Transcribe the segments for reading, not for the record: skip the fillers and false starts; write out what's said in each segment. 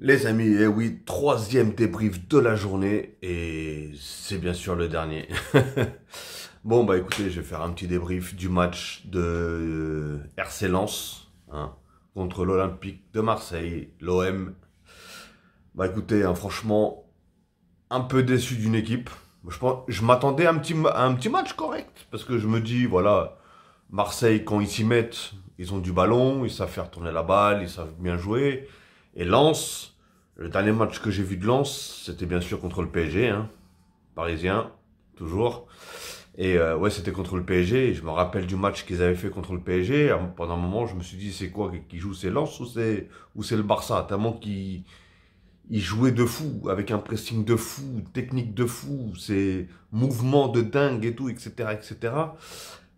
Les amis, eh oui, troisième débrief de la journée et c'est bien sûr le dernier. Bon bah écoutez, je vais faire un petit débrief du match de RC Lens hein, contre l'Olympique de Marseille, l'OM. Bah écoutez, hein, franchement, un peu déçu d'une équipe. Je m'attendais à un petit match correct parce que je me dis voilà, Marseille quand ils s'y mettent, ils ont du ballon, ils savent faire tourner la balle, ils savent bien jouer. Et Lens, le dernier match que j'ai vu de Lens, c'était bien sûr contre le PSG, hein, parisien, toujours. Et ouais, c'était contre le PSG. Et je me rappelle du match qu'ils avaient fait contre le PSG. Pendant un moment, je me suis dit, c'est quoi qui joue? C'est Lens ou c'est le Barça? Tellement qu'ils jouaient de fou, avec un pressing de fou, technique de fou, c'est mouvement de dingue et tout, etc., etc.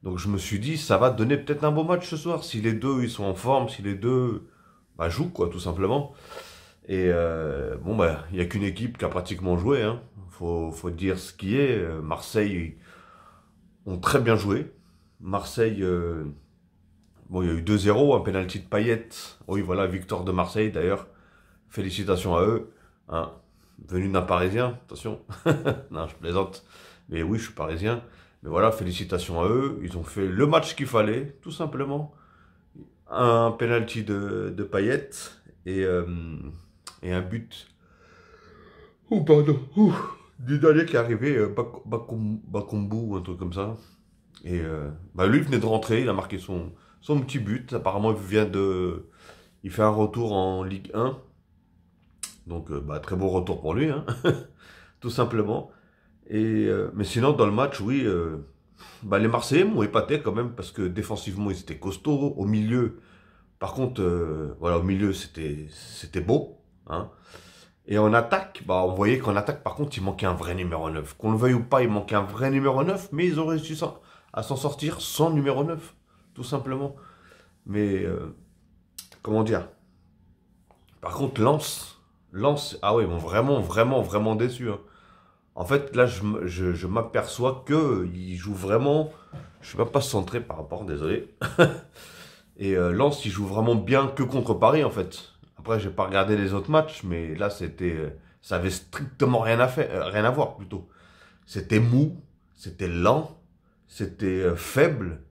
Donc je me suis dit, ça va donner peut-être un beau match ce soir. Si les deux, ils sont en forme, si les deux bah, jouent, quoi, tout simplement. Et bon, bah, il n'y a qu'une équipe qui a pratiquement joué. Hein. Faut dire ce qui est. Marseille ont très bien joué. Marseille, bon, il y a eu 2-0, un penalty de Payet. Oui, voilà, victoire de Marseille d'ailleurs. Félicitations à eux. Hein. Venu d'un Parisien, attention. Non, je plaisante. Mais oui, je suis parisien. Mais voilà, félicitations à eux. Ils ont fait le match qu'il fallait, tout simplement. Un penalty de Payet et, euh, et un but. Oh, pardon. Ouh. Du dernier qui est arrivé, Bakumbu, ou un truc comme ça. Et bah, lui, il venait de rentrer, il a marqué son petit but. Apparemment, il fait un retour en Ligue 1. Donc, bah, très beau retour pour lui, hein, tout simplement. Et, mais sinon, dans le match, oui, bah, les Marseillais m'ont épaté quand même, parce que défensivement, ils étaient costauds. Au milieu, par contre, voilà, au milieu, c'était beau. Hein. Et en attaque, bah, on voyait qu'en attaque, par contre, il manquait un vrai numéro 9. Qu'on le veuille ou pas, il manquait un vrai numéro 9, mais ils ont réussi à s'en sortir sans numéro 9, tout simplement. Mais, comment dire? Par contre, Lens, ah oui, ils m'ont vraiment, vraiment, vraiment déçu. Hein. En fait, là, je m'aperçois qu'ils jouent vraiment, je ne suis même pas centré par rapport, désolé. Et Lens, il joue vraiment bien que contre Paris, en fait. Après, j'ai pas regardé les autres matchs, mais là, ça avait strictement rien à faire, rien à voir plutôt. C'était mou, c'était lent, c'était faible,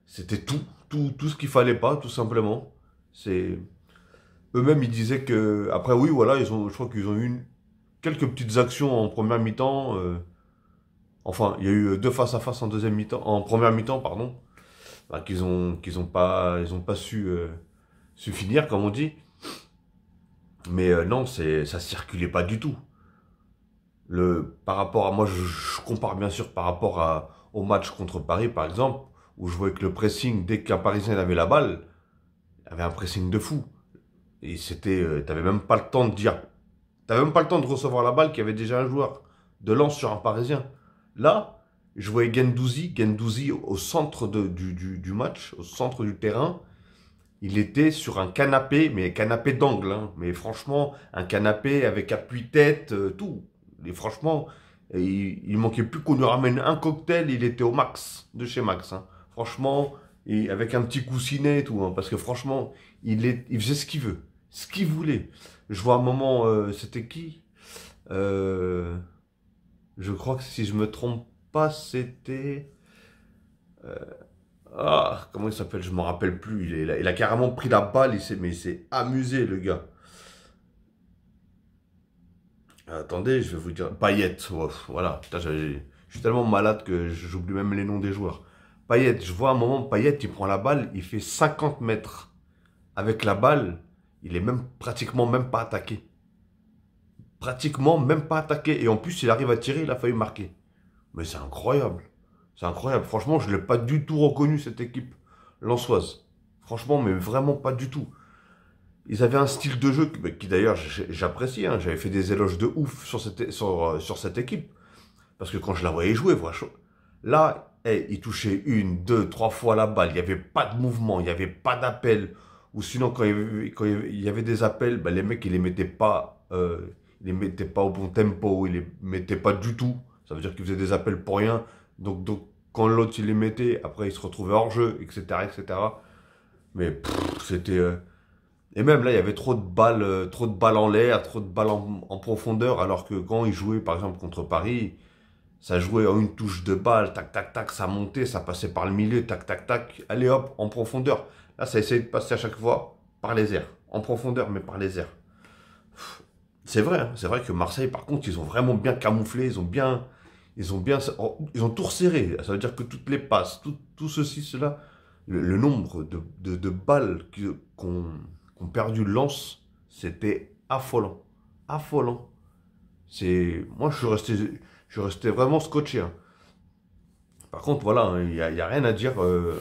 c'était tout ce qu'il fallait pas, tout simplement. C'est eux-mêmes, ils disaient que après, oui, voilà, je crois qu'ils ont eu quelques petites actions en première mi-temps. Enfin, il y a eu deux face à face en deuxième mi-temps, en première mi-temps, pardon, bah, ils ont pas su finir, comme on dit. Mais non, ça circulait pas du tout. Par rapport à moi, je compare bien sûr par rapport au match contre Paris, par exemple, où je voyais que le pressing, dès qu'un Parisien avait la balle, il avait un pressing de fou. Et t'avais même pas le temps de dire, t'avais même pas le temps de recevoir la balle qu'il y avait déjà un joueur de lance sur un Parisien. Là, je voyais Gendouzi au centre du match, au centre du terrain. Il était sur un canapé, mais canapé d'angle, hein. Mais franchement, un canapé avec appui-tête, tout. Et franchement, il manquait plus qu'on lui ramène un cocktail, il était au max, de chez Max. Hein. Franchement, et avec un petit coussinet et tout, hein, parce que franchement, il faisait ce qu'il voulait. Je vois un moment, c'était qui Euh, Je crois que si je me trompe pas, c'était... Ah, comment il s'appelle? Je me rappelle plus. Il a carrément pris la balle, mais il s'est amusé, le gars. Attendez, je vais vous dire. Payet, oh, voilà. Putain, je suis tellement malade que j'oublie même les noms des joueurs. Payet, je vois un moment, Payet, il prend la balle, il fait 50 mètres. Avec la balle, il est même pratiquement même pas attaqué. Pratiquement même pas attaqué. Et en plus, il arrive à tirer, il a failli marquer. Mais c'est incroyable. C'est incroyable. Franchement, je ne l'ai pas du tout reconnu, cette équipe lensoise. Franchement, mais vraiment pas du tout. Ils avaient un style de jeu qui d'ailleurs, j'apprécie. Hein. J'avais fait des éloges de ouf sur cette équipe. Parce que quand je la voyais jouer, franchement, là, ils touchaient une, deux, trois fois la balle. Il n'y avait pas de mouvement, il n'y avait pas d'appel. Ou sinon, quand il y avait des appels, ben, les mecs, ils les mettaient pas au bon tempo, ils les mettaient pas du tout. Ça veut dire qu'ils faisaient des appels pour rien. Donc quand l'autre, il les mettait, après, il se retrouvait hors jeu, etc., etc. Mais c'était... Et même là, il y avait trop de balles en l'air, trop de balles en profondeur, alors que quand ils jouaient, par exemple, contre Paris, ça jouait en une touche de balle, tac, tac, tac, ça montait, ça passait par le milieu, tac, tac, tac, allez hop, en profondeur. Là, ça essayait de passer à chaque fois par les airs, en profondeur, mais par les airs. C'est vrai, hein, c'est vrai que Marseille, par contre, ils ont vraiment bien camouflé, ils ont tout resserré. Ça veut dire que toutes les passes, tout ceci, cela, le nombre de balles qu'ont perdu Lens, c'était affolant. Affolant. Moi, je suis resté vraiment scotché, hein. Par contre, voilà, hein, il y a rien à dire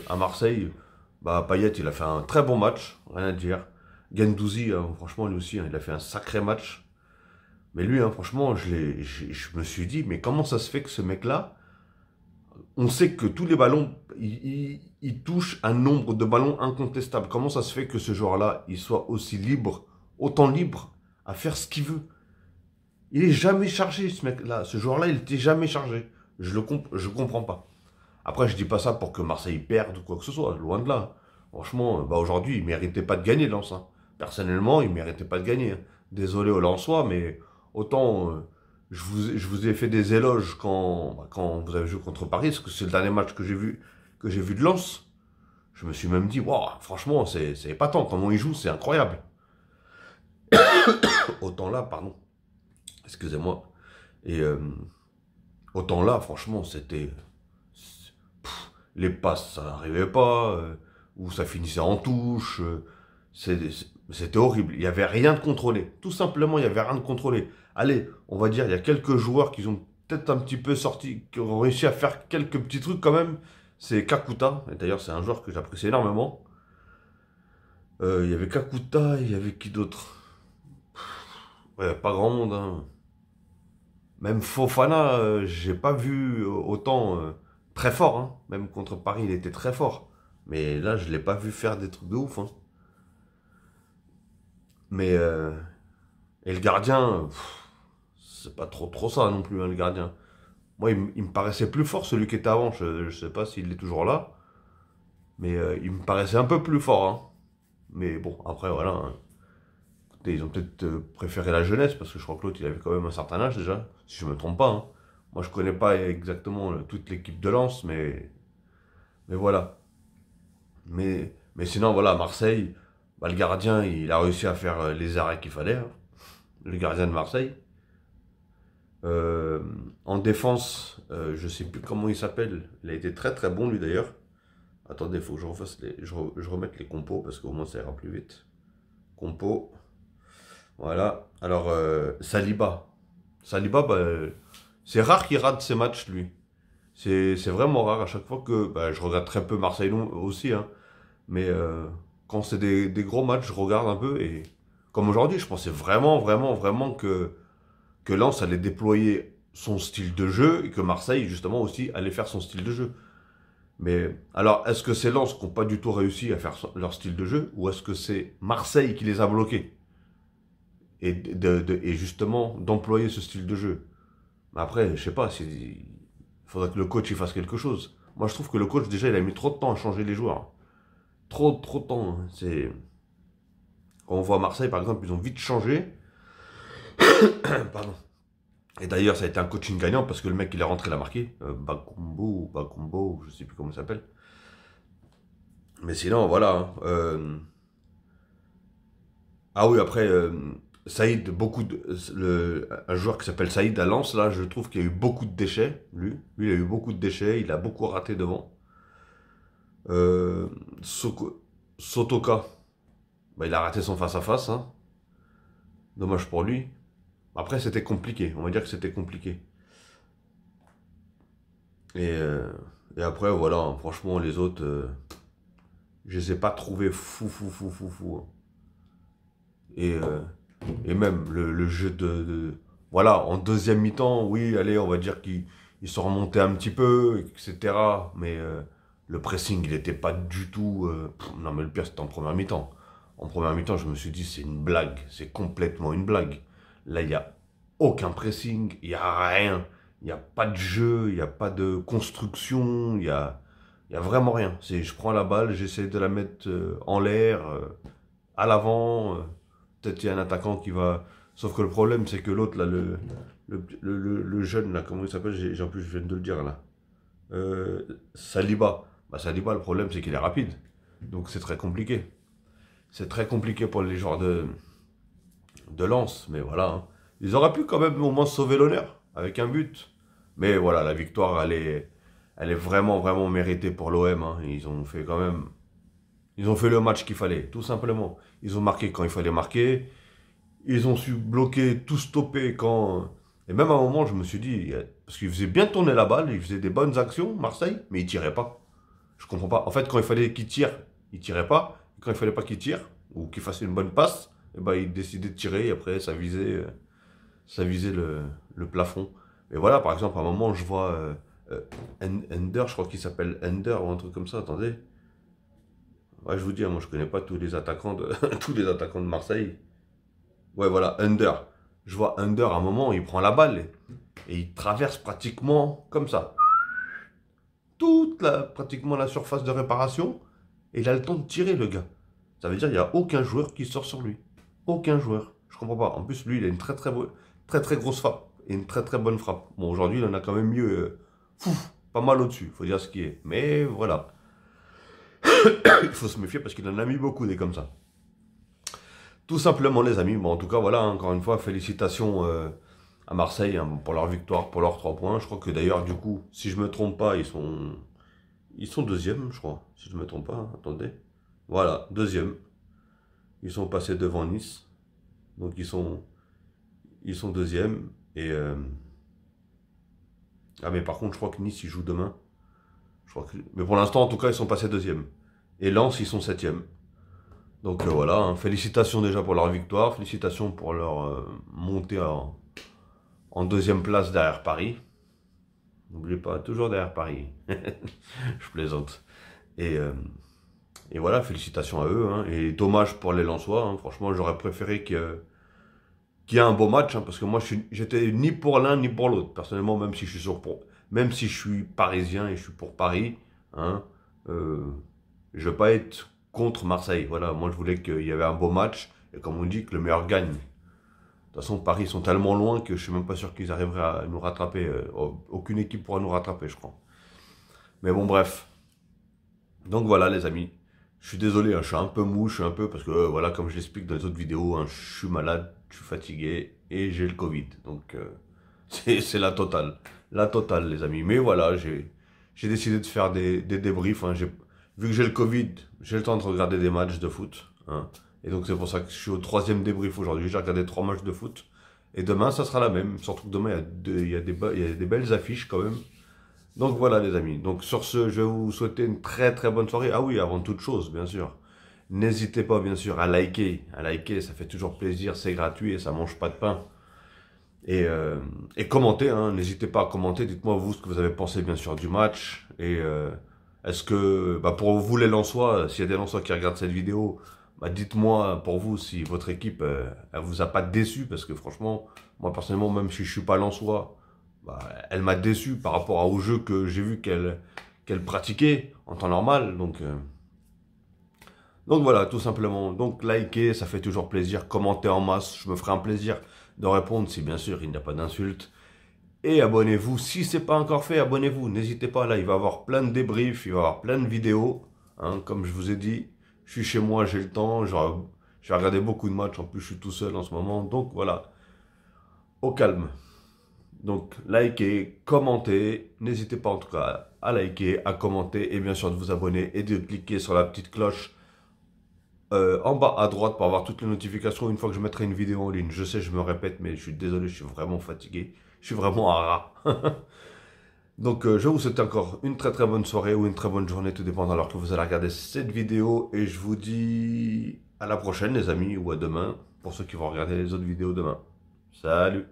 à Marseille. Bah, Payet, il a fait un très bon match, rien à dire. Guendouzi, franchement, lui aussi, hein, il a fait un sacré match. Mais lui, hein, franchement, je me suis dit, mais comment ça se fait que ce mec-là, on sait que tous les ballons, il touche un nombre de ballons incontestable. Comment ça se fait que ce joueur-là, il soit aussi libre, autant libre, à faire ce qu'il veut? Il est jamais chargé, ce mec-là. Ce joueur-là, il était jamais chargé. Je comprends pas. Après, je dis pas ça pour que Marseille perde ou quoi que ce soit, loin de là. Franchement, bah aujourd'hui, il méritait pas de gagner, Lens, hein. Personnellement, il méritait pas de gagner, hein. Désolé aux Lensois, mais autant je vous ai fait des éloges quand vous avez joué contre Paris, parce que c'est le dernier match que j'ai vu de Lens. Je me suis même dit, waouh, franchement, c'est épatant. Comment il joue, c'est incroyable. Autant là, pardon, excusez-moi. Et autant là, franchement, les passes, ça n'arrivait pas, ou ça finissait en touche. C'était horrible. Il n'y avait rien de contrôlé. Tout simplement, il n'y avait rien de contrôlé. Allez, on va dire, il y a quelques joueurs qui ont peut-être un petit peu sorti, qui ont réussi à faire quelques petits trucs quand même. C'est Kakuta. Et d'ailleurs, c'est un joueur que j'apprécie énormément. Il y avait Kakuta, il y avait qui d'autre? Ouais, pas grand monde, hein. Même Fofana, j'ai pas vu autant très fort, hein. Même contre Paris, il était très fort. Mais là, je l'ai pas vu faire des trucs de ouf, hein. Mais et le gardien, c'est pas trop ça non plus, hein, le gardien. Moi, il me paraissait plus fort celui qui était avant. Je sais pas s'il est toujours là, mais il me paraissait un peu plus fort, hein. Mais bon, après voilà, hein. Écoutez, ils ont peut-être préféré la jeunesse parce que je crois que l'autre il avait quand même un certain âge déjà, si je me trompe pas, hein. Moi, je connais pas exactement toute l'équipe de Lens, mais voilà. Mais sinon, voilà, Marseille, bah, le gardien, il a réussi à faire les arrêts qu'il fallait, hein. Le gardien de Marseille. Euh, En défense, je sais plus comment il s'appelle. Il a été très très bon lui d'ailleurs. Attendez, il faut que je remette les compos parce qu'au moins ça ira plus vite. Compos, voilà. Alors Saliba. Saliba, bah, c'est rare qu'il rate ses matchs lui. C'est vraiment rare à chaque fois que bah, je regarde très peu Marseille aussi, hein. Mais quand c'est des gros matchs, je regarde un peu et comme aujourd'hui, je pensais vraiment, vraiment, vraiment que Lens allait déployer son style de jeu et que Marseille, justement, aussi allait faire son style de jeu. Mais alors, est-ce que c'est Lens qui n'ont pas du tout réussi à faire leur style de jeu ou est-ce que c'est Marseille qui les a bloqués et justement d'employer ce style de jeu? Mais après, je sais pas, il faudrait que le coach il fasse quelque chose. Moi, je trouve que le coach, déjà, il a mis trop de temps à changer les joueurs. Trop de temps, hein. Quand on voit Marseille, par exemple, ils ont vite changé. Pardon. Et d'ailleurs, ça a été un coaching gagnant parce que le mec, il est rentré, il a marqué. Bakumbo, je sais plus comment il s'appelle. Mais sinon, voilà, hein. Ah oui, après, Saïd, un joueur qui s'appelle Saïd à Lens, là, je trouve qu'il y a eu beaucoup de déchets, lui. Lui, il a eu beaucoup de déchets, il a beaucoup raté devant. Euh, Sotoka, bah, il a raté son face-à-face, hein. Dommage pour lui. Après, c'était compliqué, on va dire que c'était compliqué. Et, euh, et après, voilà, hein, franchement, les autres, je les ai pas trouvés fou, hein. Et, euh, et même le jeu voilà, en deuxième mi-temps, oui, allez, on va dire qu'ils sont remontés un petit peu, etc. Mais le pressing, il n'était pas du tout... non, mais le pire, c'était en première mi-temps. En première mi-temps, je me suis dit, c'est une blague. C'est complètement une blague. Là, il n'y a aucun pressing, il n'y a rien. Il n'y a pas de jeu, il n'y a pas de construction, il y a vraiment rien. Je prends la balle, j'essaie de la mettre en l'air. à l'avant. Peut-être il y a un attaquant qui va... Sauf que le problème, c'est que l'autre, là, le jeune, là, comment il s'appelle? En plus, je viens de le dire, là. Saliba. Bah, Saliba, le problème, c'est qu'il est rapide. Donc, c'est très compliqué. C'est très compliqué pour les joueurs de Lens. Mais voilà, hein. Ils auraient pu quand même au moins sauver l'honneur avec un but. Mais voilà, la victoire, elle est vraiment, vraiment méritée pour l'OM, hein. Ils ont fait quand même... Ils ont fait le match qu'il fallait, tout simplement. Ils ont marqué quand il fallait marquer. Ils ont su bloquer, tout stopper quand... Et même à un moment, je me suis dit... Parce qu'ils faisaient bien tourner la balle, ils faisaient des bonnes actions, Marseille, mais ils tiraient pas. Je comprends pas. En fait, quand il fallait qu'ils tirent, ils tiraient pas. Et quand il fallait pas qu'ils tirent, ou qu'ils fassent une bonne passe, et ben, ils décidaient de tirer, et après, ça visait le plafond. Et voilà, par exemple, à un moment, je vois Ender, je crois qu'il s'appelle Ender, ou un truc comme ça, attendez. Ouais, je vous dis, hein, moi, je connais pas tous les attaquants de, tous les attaquants de Marseille. Ouais, voilà, Under. Je vois Under, à un moment, il prend la balle et il traverse pratiquement comme ça. Pratiquement la surface de réparation. Et il a le temps de tirer, le gars. Ça veut dire qu'il n'y a aucun joueur qui sort sur lui. Aucun joueur. Je comprends pas. En plus, lui, il a une très grosse frappe. Et une très bonne frappe. Bon, aujourd'hui, il en a quand même mieux. Pas mal au-dessus, faut dire ce qui est. Mais voilà. Il faut se méfier parce qu'il en a mis beaucoup des comme ça. Tout simplement, les amis. Bon, en tout cas, voilà, hein, encore une fois, félicitations à Marseille, hein, pour leur victoire, pour leurs 3 points. Je crois que d'ailleurs, du coup, si je me trompe pas, ils sont deuxième, je crois. Si je me trompe pas, hein, attendez. Voilà, deuxième. Ils sont passés devant Nice. Donc, ils sont deuxième. Et ah, mais par contre, je crois que Nice, ils jouent demain. Mais pour l'instant, en tout cas, ils sont passés deuxième. Et Lens, ils sont septième. Donc voilà, hein. Félicitations déjà pour leur victoire, félicitations pour leur montée en deuxième place derrière Paris. N'oubliez pas, toujours derrière Paris. Je plaisante. Et, euh, et voilà, félicitations à eux, hein. Et dommage pour les Lensois, hein. Franchement, j'aurais préféré qu'il y ait un beau match, hein, parce que moi, j'étais ni pour l'un ni pour l'autre. Personnellement, même si je suis parisien et je suis pour Paris, hein, je ne veux pas être contre Marseille. Voilà, moi je voulais qu'il y avait un beau match, et comme on dit, que le meilleur gagne. De toute façon, Paris sont tellement loin que je suis même pas sûr qu'ils arriveraient à nous rattraper. Aucune équipe pourra nous rattraper, je crois. Mais bon, bref. Donc voilà, les amis. Je suis désolé, hein, je suis un peu mou, je suis un peu... Parce que, voilà, comme je l'explique dans les autres vidéos, hein, je suis malade, je suis fatigué, et j'ai le Covid. Donc, c'est la totale. La totale, les amis. Mais voilà, j'ai décidé de faire des débriefs, hein. Vu que j'ai le Covid, j'ai le temps de regarder des matchs de foot, hein. Et donc c'est pour ça que je suis au 3e débrief aujourd'hui. J'ai regardé 3 matchs de foot. Et demain, ça sera la même. Surtout que demain, il y a des belles affiches quand même. Donc voilà, les amis. Donc sur ce, je vais vous souhaiter une très bonne soirée. Ah oui, avant toute chose, bien sûr. N'hésitez pas, bien sûr, à liker. À liker, ça fait toujours plaisir, c'est gratuit et ça mange pas de pain. Et commentez, hein. N'hésitez pas à commenter. Dites-moi vous ce que vous avez pensé, bien sûr, du match. Et est-ce que, bah, pour vous les Lensois, s'il y a des Lensois qui regardent cette vidéo, bah, dites-moi pour vous si votre équipe, elle vous a pas déçu, parce que franchement, moi personnellement, même si je suis pas Lensois, bah, elle m'a déçu par rapport au jeu que j'ai vu qu'elle pratiquait en temps normal. Donc voilà, tout simplement. Donc likez, ça fait toujours plaisir. Commentez en masse, je me ferai un plaisir de répondre si bien sûr il n'y a pas d'insultes. Et abonnez-vous, si ce n'est pas encore fait, abonnez-vous, n'hésitez pas, là il va y avoir plein de débriefs, il va y avoir plein de vidéos, hein, comme je vous ai dit, je suis chez moi, j'ai le temps, j'ai regardé beaucoup de matchs, en plus je suis tout seul en ce moment, donc voilà, au calme. Donc likez, commentez, n'hésitez pas en tout cas à liker, à commenter, et bien sûr de vous abonner et de cliquer sur la petite cloche en bas à droite pour avoir toutes les notifications une fois que je mettrai une vidéo en ligne. Je sais, je me répète, mais je suis désolé, je suis vraiment fatigué. Je suis vraiment un rat. Donc, je vous souhaite encore une très bonne soirée ou une très bonne journée, tout dépend alors que vous allez regarder cette vidéo. Et je vous dis à la prochaine, les amis, ou à demain, pour ceux qui vont regarder les autres vidéos demain. Salut!